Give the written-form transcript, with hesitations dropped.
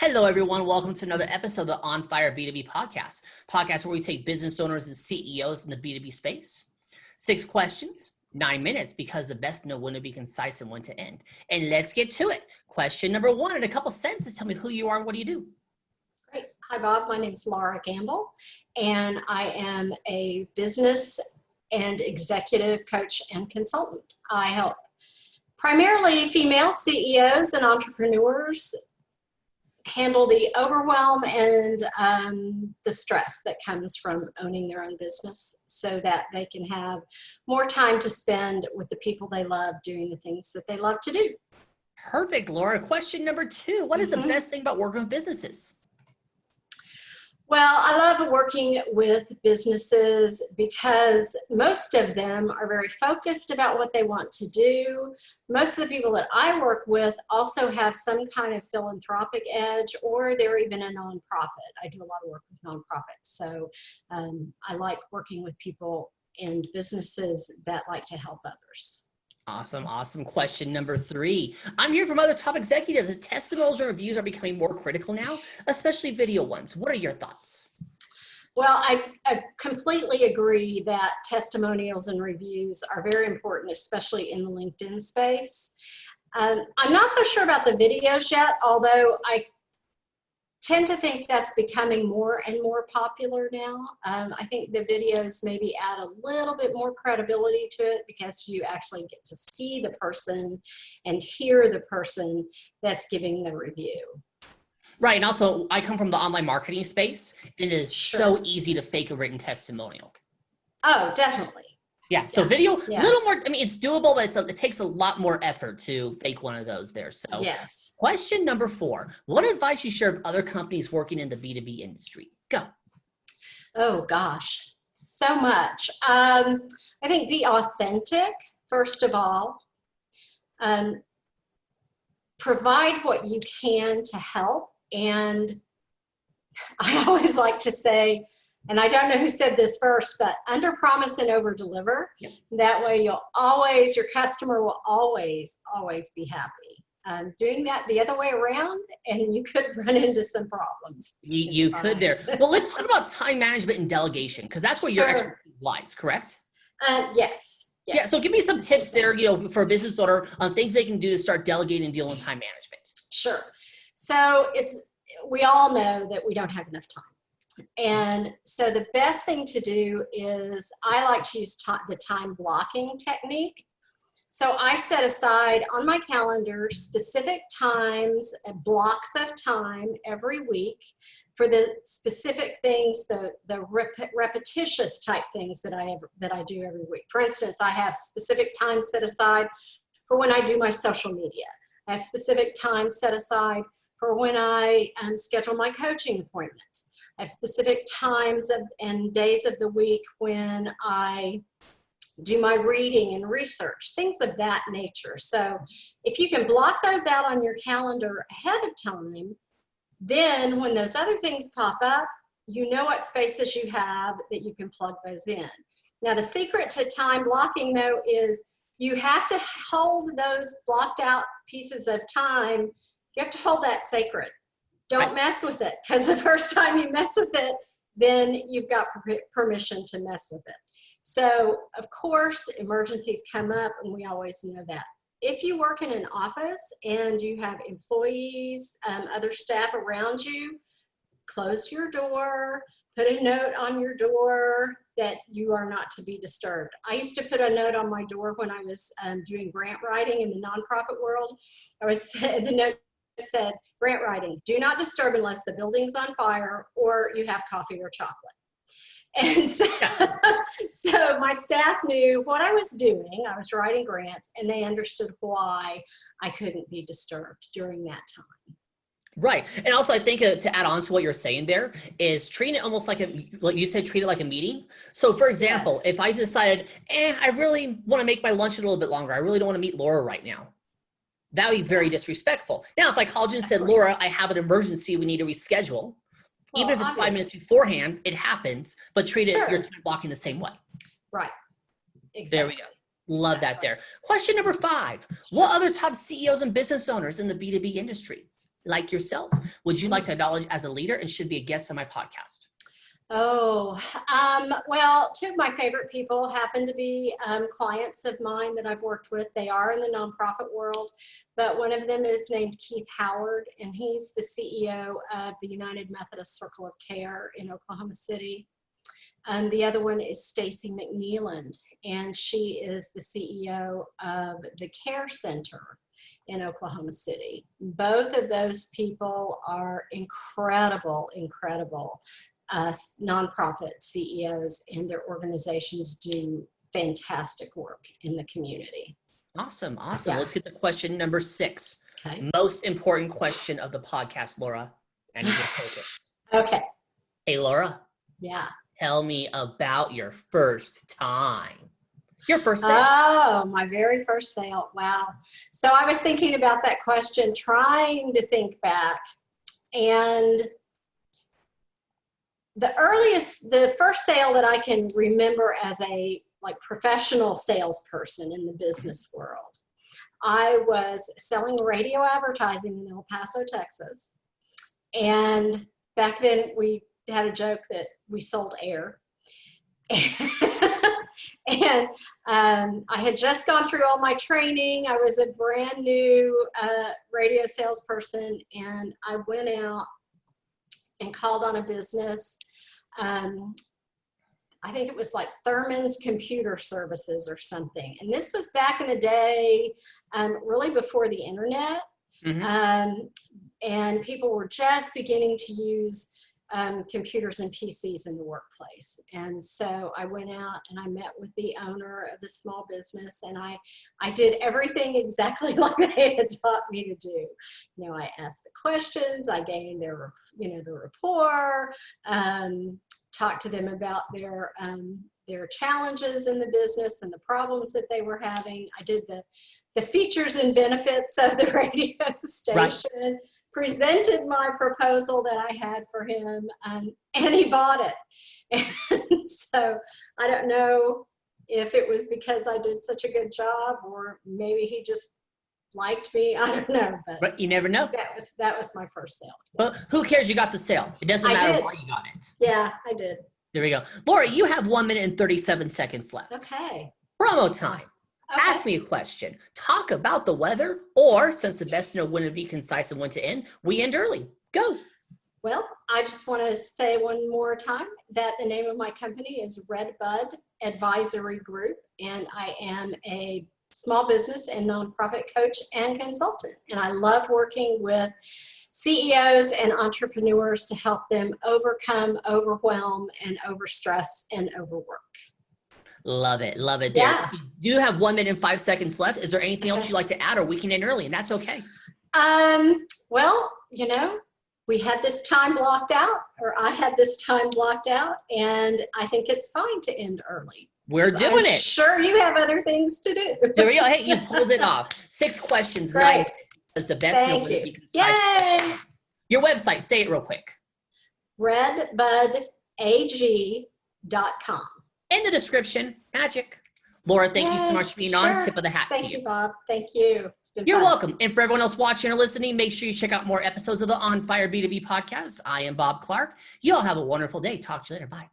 Hello, everyone. Welcome to another episode of the On Fire B2B podcast where we take business owners and CEOs in the B2B space. 6 questions, 9 minutes, because the best know when to be concise and when to end. And let's get to it. Question number 1, in a couple sentences, tell me who you are and what do you do? Great. Hi, Bob. My name is Laura Gamble, and I am a business and executive coach and consultant. I help primarily female CEOs and entrepreneurs handle the overwhelm and the stress that comes from owning their own business so that they can have more time to spend with the people they love doing the things that they love to do. Perfect, Laura. Question number 2, what is the best thing about working with businesses? Well, I love working with businesses because most of them are very focused about what they want to do. Most of the people that I work with also have some kind of philanthropic edge, or they're even a nonprofit. I do a lot of work with nonprofits. So I like working with people and businesses that like to help others. Awesome. Question number 3. I'm hearing from other top executives that testimonials and reviews are becoming more critical now, especially video ones. What are your thoughts? Well, I completely agree that testimonials and reviews are very important, especially in the LinkedIn space. I'm not so sure about the videos yet, although I tend to think that's becoming more and more popular now. I think the videos maybe add a little bit more credibility to it because you actually get to see the person and hear the person that's giving the review. Right, and also I come from the online marketing space, and it is so easy to fake a written testimonial. Oh, definitely. Yeah, so video, a little more, I mean, it's doable, but it takes a lot more effort to fake one of those there. So yes. Question number 4, what advice you share with other companies working in the B2B industry? Go. Oh gosh, so much. I think be authentic, first of all. Provide what you can to help. And I always like to say, and I don't know who said this first, but under promise and over deliver. Yep. That way your customer will always be happy. Doing that the other way around, and you could run into some problems. You could there. Well, let's talk about time management and delegation, because that's where your expertise lies, correct? Yes. Yeah, so give me some tips there, for a business owner on things they can do to start delegating and dealing with time management. Sure. So we all know that we don't have enough time. And so the best thing to do is I like to use the time blocking technique. So I set aside on my calendar specific times and blocks of time every week for the specific things, the repetitious type things that I do every week. For instance, I have specific time set aside for when I do my social media. I have specific time set aside for when I schedule my coaching appointments. I have specific times and days of the week when I do my reading and research, things of that nature. So if you can block those out on your calendar ahead of time, then when those other things pop up, you know what spaces you have that you can plug those in. Now, the secret to time blocking, though, is you have to hold those blocked out pieces of time. You have to hold that sacred. Don't mess with it, because the first time you mess with it, then you've got permission to mess with it. So, of course, emergencies come up, and we always know that. If you work in an office and you have employees, other staff around you, close your door, put a note on your door that you are not to be disturbed. I used to put a note on my door when I was doing grant writing in the nonprofit world. I would say, the note said, grant writing, do not disturb unless the building's on fire or you have coffee or chocolate. And so my staff knew what I was doing. I was writing grants, and they understood why I couldn't be disturbed during that time. Right. And also, I think to add on to what you're saying there is treating it almost like you said, treat it like a meeting. So for example, if I decided, I really want to make my lunch a little bit longer, I really don't want to meet Laura right now, that would be very disrespectful. Now, if I called you and said, Laura, I have an emergency, we need to reschedule. Well, even if it's 5 minutes beforehand, it happens, but treat it, your time blocking the same way. Right. Exactly. There we go. Love that there. Question number 5. What other top CEOs and business owners in the B2B industry? like yourself would you like to acknowledge as a leader and should be a guest on my podcast? Oh, well, two of my favorite people happen to be clients of mine that I've worked with. They are in the nonprofit world, but one of them is named Keith Howard, and he's the CEO of the United Methodist Circle of Care in Oklahoma City. The other one is Stacy McNeeland, and she is the CEO of the Care Center in Oklahoma City. Both of those people are incredible nonprofit CEOs, and their organizations do fantastic work in the community. Awesome. Yeah. Let's get to question number 6. Okay. Most important question of the podcast, Laura. I need your focus. Okay. Hey, Laura. Yeah. Tell me about your first time. Your first sale. Oh, my very first sale. Wow. So I was thinking about that question, trying to think back, and the first sale that I can remember as a professional salesperson in the business world, I was selling radio advertising in El Paso, Texas. And back then we had a joke that we sold air. And I had just gone through all my training. I was a brand new radio salesperson, and I went out and called on a business. I think it was like Thurman's Computer Services or something. And this was back in the day, really before the internet. Mm-hmm. And people were just beginning to use computers and PCs in the workplace. And so I went out and I met with the owner of the small business, and I did everything exactly like they had taught me to do. You know, I asked the questions, I gained their, the rapport, talked to them about their challenges in the business and the problems that they were having. I did the features and benefits of the radio station, right. Presented my proposal that I had for him, and he bought it. And so I don't know if it was because I did such a good job, or maybe he just liked me. I don't know. But you never know. That was my first sale. Well, who cares? You got the sale. It doesn't matter why you got it. Yeah, I did. There we go. Laura, you have 1 minute and 37 seconds left. Okay. Promo time. Okay. Ask me a question. Talk about the weather, or since the best know when to be concise and when to end, we end early. Go. Well, I just want to say one more time that the name of my company is Redbud Advisory Group, and I am a small business and nonprofit coach and consultant. And I love working with CEOs and entrepreneurs to help them overcome overwhelm and overstress and overwork. Love it. Love it. Yeah. You have 1 minute and 5 seconds left. Is there anything else you'd like to add, or we can end early, and that's okay? Well, we had this time blocked out, or I had this time blocked out, and I think it's fine to end early. We're doing it. Sure, you have other things to do. There we go. Hey, you pulled it off. 6 questions, Right. 9 minutes. Is the best. Thank you. Be concise. Yay! Your website. Say it real quick. redbudag.com. In the description. Magic. Laura, thank you so much for being on. Tip of the hat to you. Thank you, Bob. Thank you. It's been You're fun. welcome. And for everyone else watching or listening, make sure you check out more episodes of the On Fire B2B podcast. I am Bob Clark. You all have a wonderful day. Talk to you later. Bye.